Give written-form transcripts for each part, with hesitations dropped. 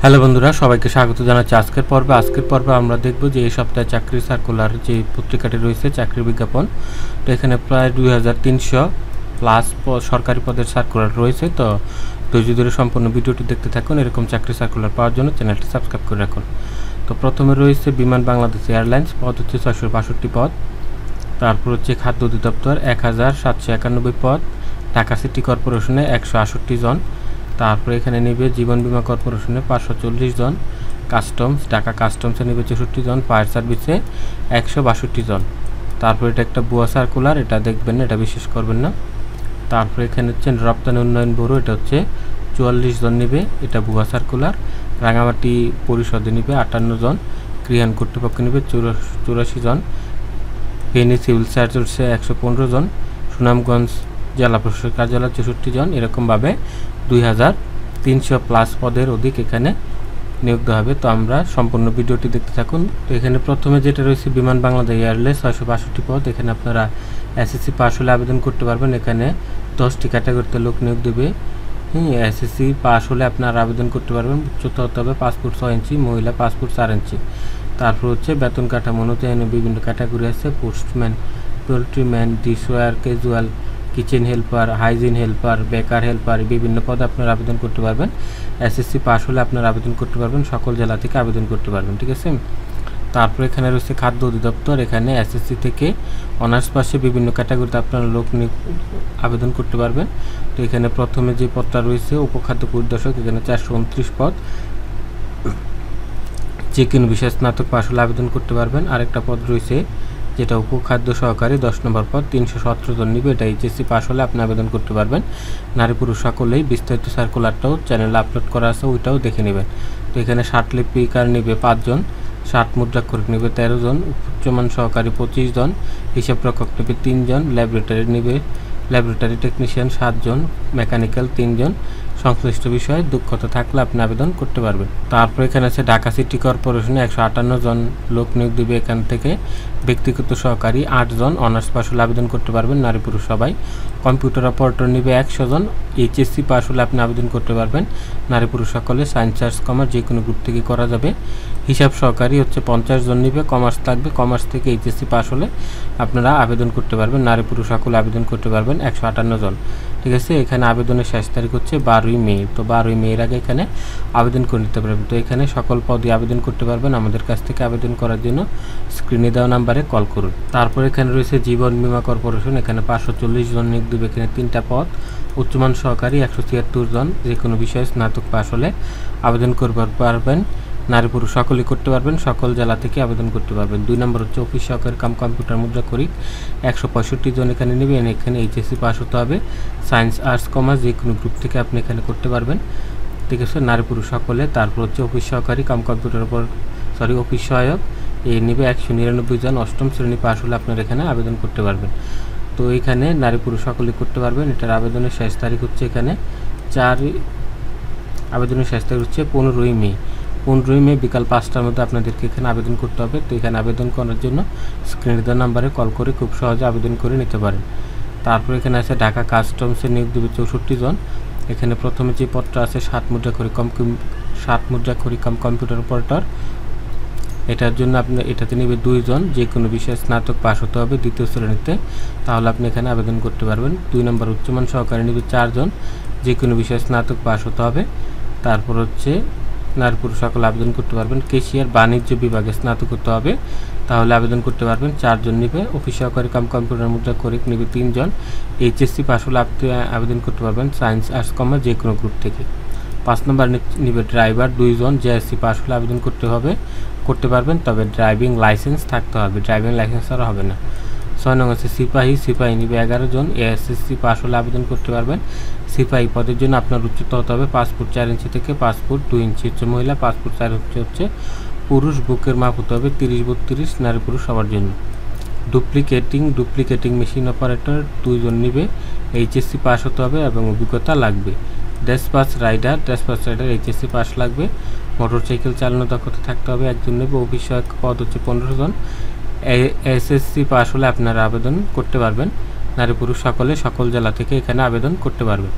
Hello বন্ধুরা, সবাইকে স্বাগত জানাচ্ছি আজকের পর্বে আমরা দেখব যে এই সপ্তাহে চাকরি সার্কুলার যে পত্রিকাটি রয়েছে চাকরির বিজ্ঞাপন। তো এখানে প্রায় 2300 প্লাস সরকারি পদের সার্কুলার রয়েছে। তো ধৈর্য ধরে সম্পূর্ণ ভিডিওটি দেখতে থাকুন। এরকম চাকরি সার্কুলার পাওয়ার জন্য চ্যানেলটি সাবস্ক্রাইব করে রাখুন। তো প্রথমে রয়েছে বিমান বাংলাদেশ এয়ারলাইন্স, পদ হচ্ছে 662 পদ। তারপর হচ্ছে খাদ্য অধিদপ্তর 1791 পদ। ঢাকা সিটি কর্পোরেশনে 168 জন। তারপরে এখানে নেবে জীবন বীমা কর্পোরেশনে 540 জন। কাস্টমস, ঢাকা কাস্টমসে নেবে 64 জন। ফায়ার সার্ভিসে 162 জন। তারপর এটা একটা ভুয়া সার্কুলার, এটা দেখবেন না, এটা বিশ্বাস করবেন না। তারপরে এখানে হচ্ছে রপ্তানি উন্নয়ন ব্যুরো, এটা হচ্ছে 44 জন নেবে, এটা ভুয়া সার্কুলার। রাঙামাটি পরিষদে নেবে 58 জন। ক্রিয়ান কর্তৃপক্ষ নেবে 84 জন। ফেনী সিভিল সার্জনসে 115 জন। সুনামগঞ্জ জেলা প্রশাসক কার্যালয় 64 জন। এরকমভাবে 2300 প্লাস পদের অধিক এখানে নিয়োগ দেওয়া হবে। তো আমরা সম্পূর্ণ ভিডিওটি দেখতে থাকুন। তো এখানে প্রথমে যেটা রয়েছে বিমান বাংলাদেশ এয়ারলাইন্স 662 পদ। এখানে আপনারা এসএসসি পাস হলে আবেদন করতে পারবেন। এখানে 10টি ক্যাটাগরিতে লোক নিয়োগ দেবে। এসএসসি পাস হলে আপনারা আবেদন করতে পারবেন। উচ্চতা হতে হবে 5 ফুট 6 ইঞ্চি, মহিলা 5 ফুট 4 ইঞ্চি। তারপর হচ্ছে বেতন কাঠামো অনুযায়ী বিভিন্ন ক্যাটাগরি আছে। Postman, poultry man, dishwasher, casual, kitchen helper, hygiene helper, baker helper, বিভিন্ন পদে আপনারা আবেদন করতে পারবেন। এসএসসি পাস হলে আপনারা আবেদন করতে পারবেন। সকল জেলা থেকে আবেদন করতে পারবেন, ঠিক আছে। তারপর এখানে রয়েছে খাদ্য অধিদপ্তর। এখানে এসএসসি থেকে অনার্স পাশে বিভিন্ন ক্যাটাগরিতে আপনারা লোক আবেদন করতে পারবেন। তো এখানে প্রথমে যে পদটা রয়েছে উপখাদ্য পরিদর্শক, এখানে 429 পদ। যে কোনো বিষয় স্নাতক পাস হলে আবেদন করতে পারবেন। আরেকটা পদ রয়েছে যেটা উপখাদ্য সহকারী, 10 নম্বর পদ, 317 জন নিবে, এটা এইচএসসি পাস হলে আপনি আবেদন করতে পারবেন। নারী পুরুষ সকলেই। বিস্তারিত সার্কুলারটাও চ্যানেলে আপলোড করা আছে, ওইটাও দেখে নেবেন। তো এখানে লিপিকার নিবে 5 জন, 60 মুদ্রাক্ষরিক নিবে 13 জন, উচ্চমান সহকারী 25 জন, হিসাব রক্ষক নিবে 3 জন, ল্যাবরেটরি টেকনিশিয়ান 7 জন, মেকানিক্যাল 3 জন। সংশ্লিষ্ট বিষয়ে দক্ষতা থাকলে আপনি আবেদন করতে পারবেন। তারপর এখানে আছে ঢাকা সিটি কর্পোরেশনে 158 জন লোক নিয়োগ দেবে। এখান থেকে ব্যক্তিগত সহকারী 8 জন, অনার্স পাস হলে আবেদন করতে পারবেন, নারী পুরুষ সবাই। কম্পিউটার অপারেটর নিবে 100 জন, এইচএসসি পাস হলে আপনি আবেদন করতে পারবেন, নারী পুরুষ সকলে। সায়েন্স, আর্টস, কমার্স যে কোনো গ্রুপ থেকে করা যাবে। হিসাব সহকারী হচ্ছে 50 জন নিবে, কমার্স থাকবে। কমার্স থেকে এইচএসসি পাস হলে আপনারা আবেদন করতে পারবেন, নারী পুরুষ সকলে আবেদন করতে পারবেন, 158 জন, ঠিক আছে। এখানে আবেদনের শেষ তারিখ হচ্ছে 12ই মে। তো 12ই মের আগে এখানে আবেদন করে নিতে পারবেন। তো এখানে সকল পদে আবেদন করতে পারবেন। আমাদের কাছ থেকে আবেদন করার জন্য স্ক্রিনে দেওয়া নাম্বারে কল করুন। তারপর এখানে রয়েছে জীবন বীমা কর্পোরেশন, এখানে 540 জন নিয়োগ দেবে। এখানে 3টা পদ। উচ্চমান সহকারী 176 জন, যে কোনো বিষয়ে স্নাতক পাস হলে আবেদন করতে পারবেন, নারী পুরুষ সকলেই করতে পারবেন, সকল জেলা থেকে আবেদন করতে পারবেন। 2 নম্বর হচ্ছে অফিস সহকারী কাম কম্পিউটার মুদ্রাক্ষরিক 165 জন এখানে নেবেন। এখানে এইচএসসি পাস হতে হবে। সায়েন্স, আর্টস, কমার্স যে কোনো গ্রুপ থেকে আপনি এখানে করতে পারবেন, ঠিক আছে, নারী পুরুষ সকলে। তারপর হচ্ছে অফিস সহকারী কাম কম্পিউটার অফিস সহায়ক এই নেবে 199 জন, 8ম শ্রেণী পাস হলে আপনারা এখানে আবেদন করতে পারবেন। তো এখানে নারী পুরুষ সকলেই করতে পারবেন। এটার আবেদনের শেষ তারিখ হচ্ছে এখানে 15ই মে। 15ই মে বিকাল 5টার মধ্যে আপনাদেরকে এখানে আবেদন করতে হবে। তো এখানে আবেদন করার জন্য স্ক্রিনে দেওয়া নাম্বারে কল করে খুব সহজে আবেদন করে নিতে পারেন। তারপর এখানে আছে ঢাকা কাস্টমসে নিয়োগ দেবে 64 জন। এখানে প্রথমে যে পদটা আছে 7 মুদ্রাক্ষরিক কাম কম্পিউটার অপারেটর, এটার জন্য এটাতে নেবে 2 জন, যে কোনো বিষয়ে স্নাতক পাস হতে হবে 2য় শ্রেণীতে, তাহলে আপনি এখানে আবেদন করতে পারবেন। 2 নম্বর উচ্চমান সহকারী নেবে 4 জন, যে কোনো বিষয়ে স্নাতক পাস হতে হবে। তারপর হচ্ছে নারী পুরুষ সকলে আবেদন করতে পারবেন। কেশিয়ার বাণিজ্য বিভাগে স্নাতক হতে হবে, তাহলে আবেদন করতে পারবেন, 4 জন নেবে। অফিস সহকারী কাম কম্পিউটার মুদ্রাক্ষরিক নেবে 3 জন, এইচএসসি পাস হলে আপনি আবেদন করতে পারবেন, সায়েন্স, আর্টস, কমার্স যে কোনো গ্রুপ থেকে। 5 নম্বর নেবে ড্রাইভার 2 জন, জেএসসি পাস হলে আবেদন করতে পারবেন, তবে ড্রাইভিং লাইসেন্স থাকতে হবে, ড্রাইভিং লাইসেন্স ছাড়া হবে না। 6 নম্বর আছে সিপাহী নেবে 11 জন, এসএসসি পাস হলে আবেদন করতে পারবেন। সিপাহী পদের জন্য আপনার উচ্চতা হতে হবে 5 ফুট 4 ইঞ্চি থেকে 5 ফুট 2 ইঞ্চি হচ্ছে মহিলা, 5 ফুট 4 ইঞ্চি হচ্ছে পুরুষ। বুকের মাপ হতে হবে 30-32, নারী পুরুষ সবার জন্য। ডুপ্লিকেটিং মেশিন অপারেটর 2 জন নিবে, এইচএসসি পাস হতে হবে এবং অভিজ্ঞতা লাগবে। ড্যাশপাস রাইডার এইচএসসি পাস লাগবে। মোটরসাইকেল চালানো দক্ষতা থাকতে হবে, 1 জন নেবে। অফিস সহায়ক পদ হচ্ছে 15 জন, এসএসসি পাস হলে আপনারা আবেদন করতে পারবেন, নারী পুরুষ সকলে সকল জেলা থেকে এখানে আবেদন করতে পারবেন।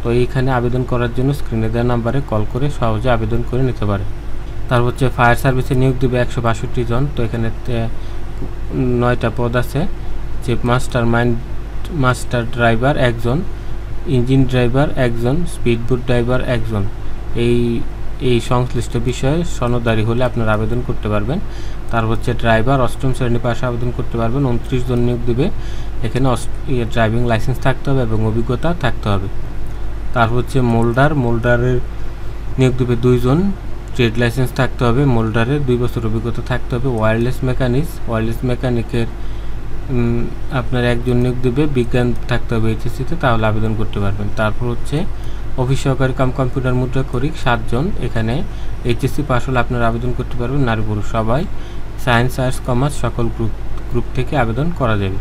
তো এইখানে আবেদন করার জন্য স্ক্রিনে দেওয়া নাম্বারে কল করে সহজে আবেদন করে নিতে পারে। তারপর হচ্ছে ফায়ার সার্ভিসে নিয়োগ দেবে 162 জন। তো এখানে 9টা পদ আছে, যে মাস্টার ড্রাইভার 1 জন, ইঞ্জিন ড্রাইভার 1 জন, স্পিডবোট ড্রাইভার 1 জন। এই সংশ্লিষ্ট বিষয়ে সনদধারী হলে আপনারা আবেদন করতে পারবেন। তারপর হচ্ছে ড্রাইভার 8ম শ্রেণী পাশে আবেদন করতে পারবেন। 29 জন নিয়োগ দেবে। এখানে ড্রাইভিং লাইসেন্স থাকতে হবে এবং অভিজ্ঞতা থাকতে হবে। তারপর হচ্ছে মোল্ডারের নিয়োগ দেবে 2 জন, ট্রেড লাইসেন্স থাকতে হবে। মোল্ডারের 2 বছর অভিজ্ঞতা থাকতে হবে। ওয়্যারলেস মেকানিকের আপনার 1 জন নিয়োগ দেবে, বিজ্ঞান থাকতে হবে এইচএসসিতে, তাহলে আবেদন করতে পারবেন। তারপর হচ্ছে অফিস সহকারী কাম কম্পিউটার মুদ্রাক্ষরিক 7 জন। এখানে এইচএসসি পাস হলে আপনারা আবেদন করতে পারবেন। নারী পুরুষ সবাই, সায়েন্স আর্টস কমার্স সকল গ্রুপ থেকে আবেদন করা যাবে।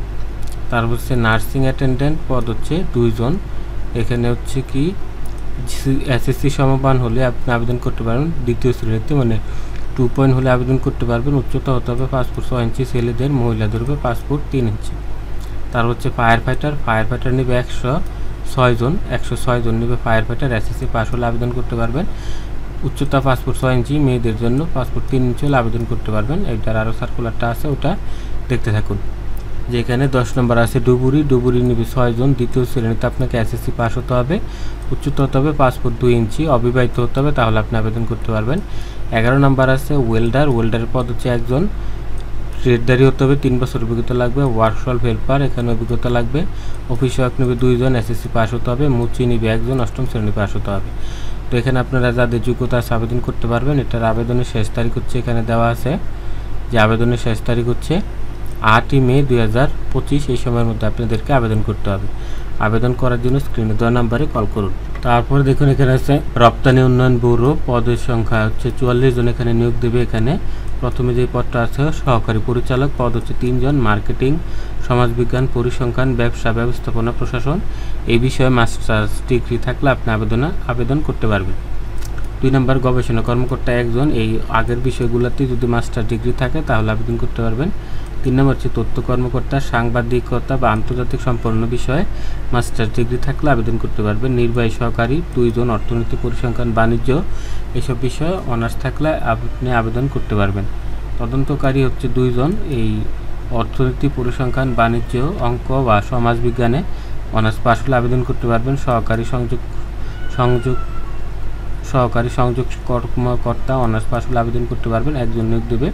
তারপর হচ্ছে নার্সিং অ্যাটেন্ডেন্ট পদ হচ্ছে 2 জন। এখানে হচ্ছে কি এসএসসি সমমান হলে আপনি আবেদন করতে পারবেন। দ্বিতীয় শ্রেণীতে মানে 2 পয়েন্ট হলে আবেদন করতে পারবেন। উচ্চতা হতে হবে 5 ফুট 6 ইঞ্চি, ছেলেদের, মহিলাদের হবে 5 ফুট 3 ইঞ্চি। তার হচ্ছে ফায়ার ফাইটার নেবে 106 জন। 106 জন নেবে ফায়ার ফাইটার। এসএসসি পাস হলে আবেদন করতে পারবেন। উচ্চতা 5 ফুট 6 ইঞ্চি, মেয়েদের জন্য 5 ফুট 3 ইঞ্চি হলে আবেদন করতে পারবেন। এইটার আরও সার্কুলারটা আছে, ওটা দেখতে থাকুন। যেখানে 10 নম্বর আছে ডুবুরি নেবে 6 জন। দ্বিতীয় শ্রেণীতে আপনাকে এসএসসি পাস হতে হবে। উচ্চতা হতে হবে 5 ফুট 2 ইঞ্চি, অবিবাহিত হতে হবে, তাহলে আপনি আবেদন করতে পারবেন। 11 নম্বর আছে ওয়েল্ডারের পদ হচ্ছে 1 জন। ট্রেডধারী হতে হবে, 3 বছর অভিজ্ঞতা লাগবে। ওয়ার্কশপ হেল্পার, এখানে অভিজ্ঞতা লাগবে। অফিস সহায়ক নেবে 2 জন, এসএসসি পাস হতে হবে। মুচি নেবে 1 জন, 8ম শ্রেণী পাস হতে হবে। তো এখানে আপনারা যাদের যোগ্যতা আছে আবেদন করতে পারবেন। এটার আবেদনের শেষ তারিখ হচ্ছে এখানে দেওয়া আছে, যে আবেদনের শেষ তারিখ হচ্ছে 8ই মে 2025। এই সময়ের মধ্যে আপনাদেরকে আবেদন করতে হবে। আবেদন করার জন্য স্ক্রিনে দেওয়া নাম্বারে কল করুন। তারপরে দেখুন এখানে আছে রপ্তানি উন্নয়ন ব্যুরো, পদের সংখ্যা হচ্ছে 44 জন এখানে নিয়োগ দেবে। এখানে প্রথমে যে পদটা আছে সহকারী পরিচালক, পদ হচ্ছে 3 জন। মার্কেটিং, সমাজবিজ্ঞান, পরিসংখ্যান, ব্যবসা ব্যবস্থাপনা, প্রশাসন এই বিষয়ে মাস্টার্স ডিগ্রি থাকলে আপনি আবেদন করতে পারবেন। 2 নম্বর গবেষণা কর্মকর্তা 1 জন। এই আগের বিষয়গুলোতে যদি মাস্টার ডিগ্রি থাকে তাহলে আবেদন করতে পারবেন। 3 নম্বর হচ্ছে তথ্য কর্মকর্তা, সাংবাদিকতা বা আন্তর্জাতিক সম্পন্ন বিষয়ে মাস্টার ডিগ্রি থাকলে আবেদন করতে পারবেন। নির্বাহী সহকারী 2 জন। অর্থনীতি, পরিসংখ্যান, বাণিজ্য এসব বিষয়ে অনার্স থাকলে আপনি আবেদন করতে পারবেন। তদন্তকারী হচ্ছে 2 জন। এই অর্থনীতি, পরিসংখ্যান, বাণিজ্য, অঙ্ক বা সমাজবিজ্ঞানে অনার্স পাস হলে আবেদন করতে পারবেন। সহকারী সংযোগ কর্মকর্তা অনার্স পাস হলে আবেদন করতে পারবেন। 1 জন নিয়োগ দেবে।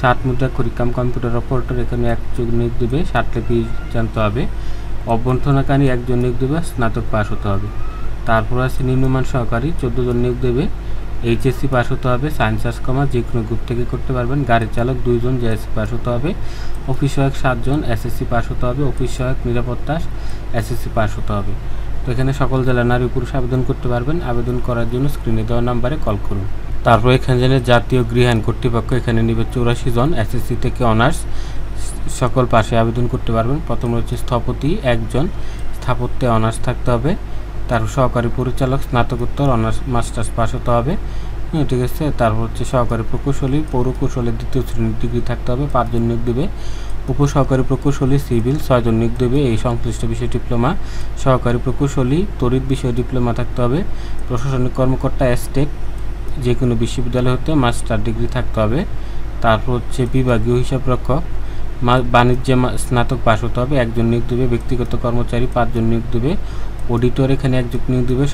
7 মুদ্রাক্ষরিক কাম কম্পিউটার অপারেটর, এখানে 1 জন নিয়োগ দেবে। 7 লিপি জানতে হবে। অভ্যর্থনাকারী 1 জন নিয়োগ দেবে, স্নাতক পাস হতে হবে। তারপর আছে নিম্নমান সহকারী 14 জন নিয়োগ দেবে। এইচএসসি পাস হতে হবে। সায়েন্স আর্টস কমার্স যে কোনো গ্রুপ থেকে করতে পারবেন। গাড়ি চালক 2 জন, জেএসসি পাস হতে হবে। অফিস সহায়ক 7 জন, এসএসসি পাস হতে হবে। অফিস সহায়ক নিরাপত্তা এসএসসি পাস হতে হবে। তো এখানে সকল জেলা নারী পুরুষ আবেদন করতে পারবেন। আবেদন করার জন্য স্ক্রিনে দেওয়া নাম্বারে কল করুন। তারপর এখানে জাতীয় গৃহায়ণ কর্তৃপক্ষ এখানে নেবে 84 জন। এসএসসি থেকে অনার্স সকল পাশে আবেদন করতে পারবেন। প্রথমে হচ্ছে স্থপতি 1 জন, স্থাপত্যে অনার্স থাকতে হবে। তারপর সহকারী পরিচালক স্নাতকোত্তর অনার্স মাস্টার্স পাস হতে হবে, ঠিক আছে। তারপর হচ্ছে সহকারী প্রকৌশলী, পৌরকৌশলের 2য় শ্রেণীর ডিগ্রি থাকতে হবে, 5 জন নিয়োগ দেবে। উপসহকারী প্রকৌশলী সিভিল 6 জন নিয়োগ দেবে, এই সংশ্লিষ্ট বিষয়ে ডিপ্লোমা। সহকারী প্রকৌশলী তড়িৎ বিষয়ে ডিপ্লোমা থাকতে হবে। প্রশাসনিক কর্মকর্তা এস্টেট যে কোনো বিশ্ববিদ্যালয় হতে মাস্টার ডিগ্রি থাকতে হবে। তারপর হচ্ছে বিভাগীয় হিসাবরক্ষক বাণিজ্যে স্নাতক পাস হতে হবে, 1 জন নিয়োগ দেবে। ব্যক্তিগত কর্মচারী 5 জন নিয়োগ দেবে। অডিটর এখানে 1 জন নিয়োগ দেবে,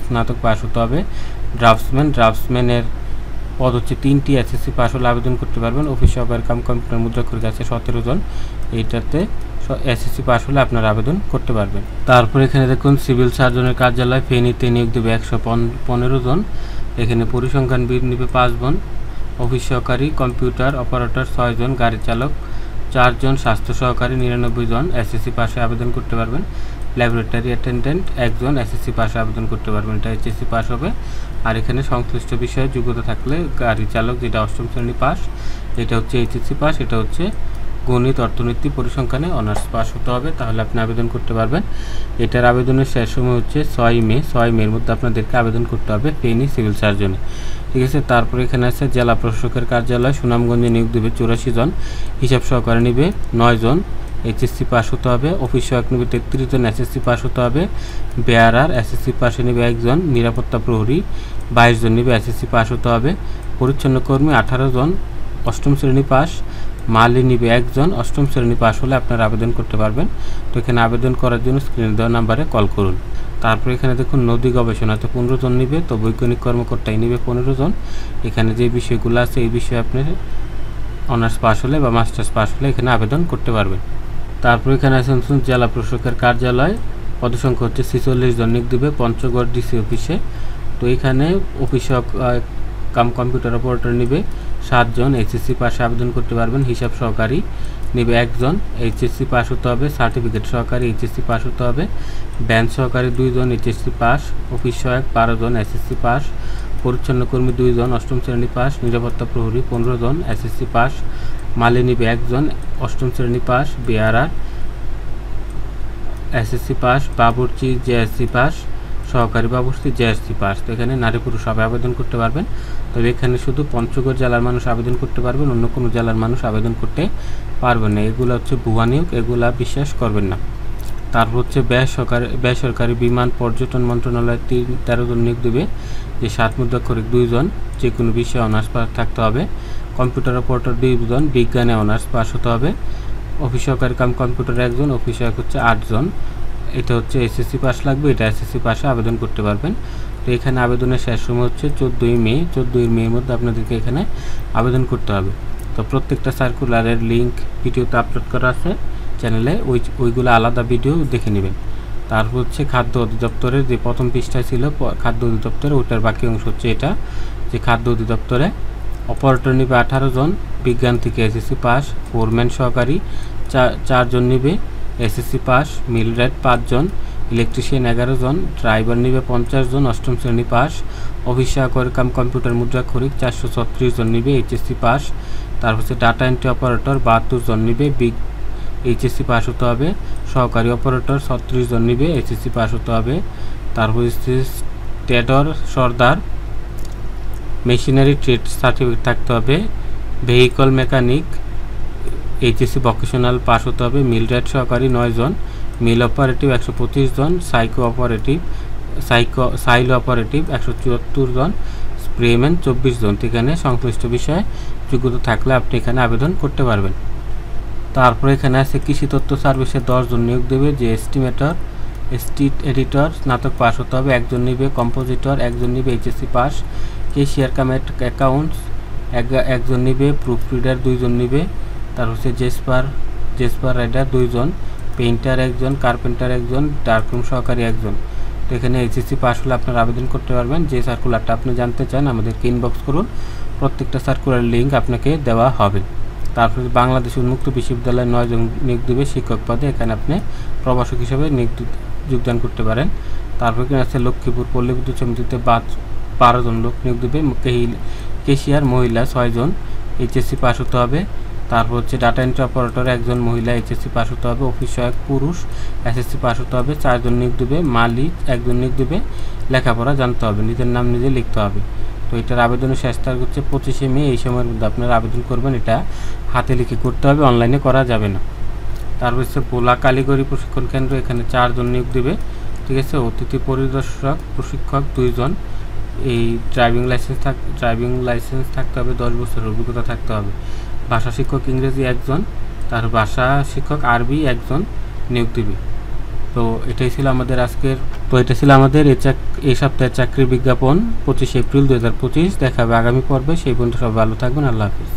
স্নাতক পাস হতে হবে। ড্রাফটসম্যানের পদ হচ্ছে 3টি, এসএসসি পাস হলে আবেদন করতে পারবেন। অফিস সহকারী কাম কম্পিউটার মুদ্রাক্ষরিক আছে 17 জন, এইটাতে এসএসসি পাস হলে আপনারা আবেদন করতে পারবেন। তারপর এখানে দেখুন সিভিল সার্জনের কার্যালয় ফেনীতে নিয়োগ দেবে 115 জন। এখানে পরিসংখ্যানবিদ নেবে 5 জন। অফিস সহকারী কম্পিউটার অপারেটর 6 জন। গাড়ি চালক 4 জন। স্বাস্থ্য সহকারী 99 জন, এসএসসি পাশে আবেদন করতে পারবেন। ল্যাবরেটরি অ্যাটেন্ডেন্ট 1 জন, এসএসসি পাশে আবেদন করতে পারবেন। এটা এইচএসসি পাস হবে। আর এখানে সংশ্লিষ্ট বিষয়ে যোগ্যতা থাকলে গাড়ি চালক যেটা 8ম শ্রেণী পাস, এটা হচ্ছে এইচএসসি পাস, এটা হচ্ছে গণিত, অর্থনীতি, পরিসংখ্যানে অনার্স পাস হতে হবে, তাহলে আপনি আবেদন করতে পারবেন। এটার আবেদনের শেষ সময় হচ্ছে 6 মের মধ্যে আপনাদেরকে আবেদন করতে হবে ফেনী সিভিল সার্জনে, ঠিক আছে। তারপরে এখানে আছে জেলা প্রশাসকের কার্যালয় সুনামগঞ্জে নিয়োগ দেবে 84 জন। হিসাব সহকারে নেবে 9 জন। এইচএসসি পাস হতে হবে। অফিস সহায়ক নেবে 33 জন, এসএসসি পাস হতে হবে। বেয়ারার এসএসসি পাশে নেবে 1 জন, নিরাপত্তা প্রহরী 22 জন নেবে, এসএসসি পাস হতে হবে। পরিচ্ছন্ন কর্মী 18 জন, 8ম শ্রেণী পাস। মালি নিবে 1 জন, 8ম শ্রেণী পাস হলে আপনারা আবেদন করতে পারবেন। তো এখানে আবেদন করার জন্য স্ক্রিনে দেওয়া নাম্বারে কল করুন। তারপরে এখানে দেখুন নদী গবেষণাতে 15 জন নিবে, তো বৈজ্ঞানিক কর্মকর্তায় নিবে 15 জন। এখানে যে বিষয়গুলো আছে এই বিষয়ে আপনি অনার্স পাস হলে বা মাস্টার্স পাস হলে এখানে আবেদন করতে পারবেন। তারপর এখানে আছেন জেলা প্রশাসকের কার্যালয়, পদসংখ্যা হচ্ছে 46 জন নিয়োগ দিবে পঞ্চগড় ডিসি অফিসে। তো এখানে অফিস কাম কম্পিউটার অপারেটর নিবে 7 জন, এইচএসসি পাশে আবেদন করতে পারবেন। হিসাব সহকারী নিবে 1 জন, এইচএসসি পাস হতে হবে। সার্টিফিকেট সহকারী এইচএসসি পাস হতে হবে। ব্যাংক সহকারী 2 জন, এইচএসসি পাস। অফিস সহায়ক 12 জন, এসএসসি পাস। পরিচ্ছন্ন কর্মী 2 জন, 8ম শ্রেণী পাস। নিরাপত্তা প্রহরী 15 জন, এসএসসি পাস। মালি নিবে 1 জন, 8ম শ্রেণী পাস। বেয়ারার এসএসসি পাস। বাবুর্চি জেএসসি পাস। সহকারী বাবুর্চি জেএসসি পাস। তো এখানে নারী পুরুষ সবাই আবেদন করতে পারবেন। তবে এখানে শুধু পঞ্চগড় জেলার মানুষ আবেদন করতে পারবেন, অন্য কোনো জেলার মানুষ আবেদন করতে পারবেন না। এগুলো হচ্ছে ভুয়া নিয়োগ, এগুলা বিশ্বাস করবেন না। তারপর হচ্ছে বেসরকারি বিমান পর্যটন মন্ত্রণালয় 13 জন নিয়োগ দেবে, যে 7 মুদ্রাক্ষরিক 2 জন, যে কোনো বিষয়ে অনার্স পাস থাকতে হবে। কম্পিউটার অপারেটর 2 জন, বিজ্ঞানে অনার্স পাস হতে হবে। অফিস সহকারী কাম কম্পিউটার 1 জন, অফিস সহায়ক হচ্ছে 8 জন। এটা হচ্ছে এসএসসি পাস লাগবে, এটা এসএসসি পাসে আবেদন করতে পারবেন। তো এখানে আবেদনের শেষ সময় হচ্ছে 14 মে। 14 মের মধ্যে আপনাদেরকে এখানে আবেদন করতে হবে। তো প্রত্যেকটা সার্কুলারের লিঙ্ক ভিডিওতে আপলোড করা আছে চ্যানেলে, ওইগুলো আলাদা ভিডিও দেখে নেবেন। তারপর হচ্ছে খাদ্য অধিদপ্তরের যে প্রথম পৃষ্ঠায় ছিল খাদ্য অধিদপ্তরে, ওইটার বাকি অংশ হচ্ছে এটা, যে খাদ্য অধিদপ্তরে অপারেটর নিবে 18 জন, বিজ্ঞান থেকে এসএসসি পাস। ফোরম্যান সহকারী 4 জন নিবে, এসএসসি পাস। মিলরেট 5 জন, ইলেকট্রিশিয়ান 11 জন, ড্রাইভার নিবে 50 জন, 8ম শ্রেণী পাস। অফিস সহকারী কাম কম্পিউটার মুদ্রাক্ষরিক 436 জন নিবে, এইচএসসি পাস। তারপর হচ্ছে ডাটা এন্ট্রি অপারেটর 72 জন নিবে, এইচএসসি পাস হতে হবে। সহকারী অপারেটর 36 জন নিবে, এইচএসসি পাস হতে হবে। তারপর হচ্ছে ট্রেডর সর্দার, মেশিনারি ট্রেড সার্টিফিকেট থাকতে হবে। Vehicle mechanic HSC vocational pass হতে হবে। মিলরেট সহকারী 9 জন, মিল অপারেটিভ 125 জন, সাইলো অপারেটিভ 174 জন, স্প্রেম্যান 24 জন। এখানে সংশ্লিষ্ট বিষয়ে যোগ্যতা থাকলে আপনি এখানে আবেদন করতে পারবেন। তারপরে এখানে আছে কৃষি তথ্য সার্ভিসে 10 জন নিয়োগ দেবে, যে এস্টিমেটর, এডিটর স্নাতক পাস হতে হবে। 1 জন নিবে কম্পোজিটর, 1 জন নিবে এইচএসসি পাস। কেশিয়ার কাম অ্যাকাউন্টস 1 জন নিবে, প্রুফ রিডার 2 জন নিবে। তার হচ্ছে জেসপার রাইডার 2 জন, পেইন্টার 1 জন, কার্পেন্টার 1 জন, ডার্করুম সহকারী 1 জন। তো এখানে এইচএসসি পাস হলে আপনারা আবেদন করতে পারবেন। যে সার্কুলারটা আপনি জানতে চান আমাদেরকে ইনবক্স করুন, প্রত্যেকটা সার্কুলার লিঙ্ক আপনাকে দেওয়া হবে। তারপরে বাংলাদেশ উন্মুক্ত বিশ্ববিদ্যালয়ে 9 জন নিয়োগ দেবে শিক্ষক পদে, এখানে আপনি প্রভাষক হিসেবে যোগদান করতে পারেন। তারপর এখানে আছে লক্ষ্মীপুর পল্লী বিদ্যুৎ সমিতিতে 12 জন লোক নিয়োগ দেবে, কেশিয়ার মহিলা 6 জন, এইচএসসি পাস হতে হবে। তারপর হচ্ছে ডাটা এন্ট্রি অপারেটর 1 জন মহিলা, এইচএসসি পাস হতে হবে। অফিস সহায়ক পুরুষ, এসএসসি পাস হতে হবে। 4 জন নিয়োগ দেবে। মালিক 1 জন নিয়োগ দেবে, লেখাপড়া জানতে হবে, নিজের নাম নিজে লিখতে হবে। তো এটার আবেদনের শেষ তারিখ হচ্ছে 25 মে। এই সময়ের মধ্যে আপনারা আবেদন করবেন, এটা হাতে লিখে করতে হবে, অনলাইনে করা যাবে না। তারপর হচ্ছে ভোলা কারিগরি প্রশিক্ষণ কেন্দ্র, এখানে 4 জন নিয়োগ দেবে, ঠিক আছে। অতিথি পরিদর্শক প্রশিক্ষক 2 জন। এই ড্রাইভিং লাইসেন্স থাকতে হবে, 10 বছরের অভিজ্ঞতা থাকতে হবে। ভাষা শিক্ষক ইংরেজি 1 জন, তার ভাষা শিক্ষক আরবি 1 জন নিয়োগ দেবে। তো এটাই ছিল আমাদের এই সপ্তাহের চাকরির বিজ্ঞাপন 25 এপ্রিল 2025। দেখা হবে আগামী পর্বে, সেই পর্যন্ত সবাই ভালো থাকবেন। আল্লাহ হাফিজ।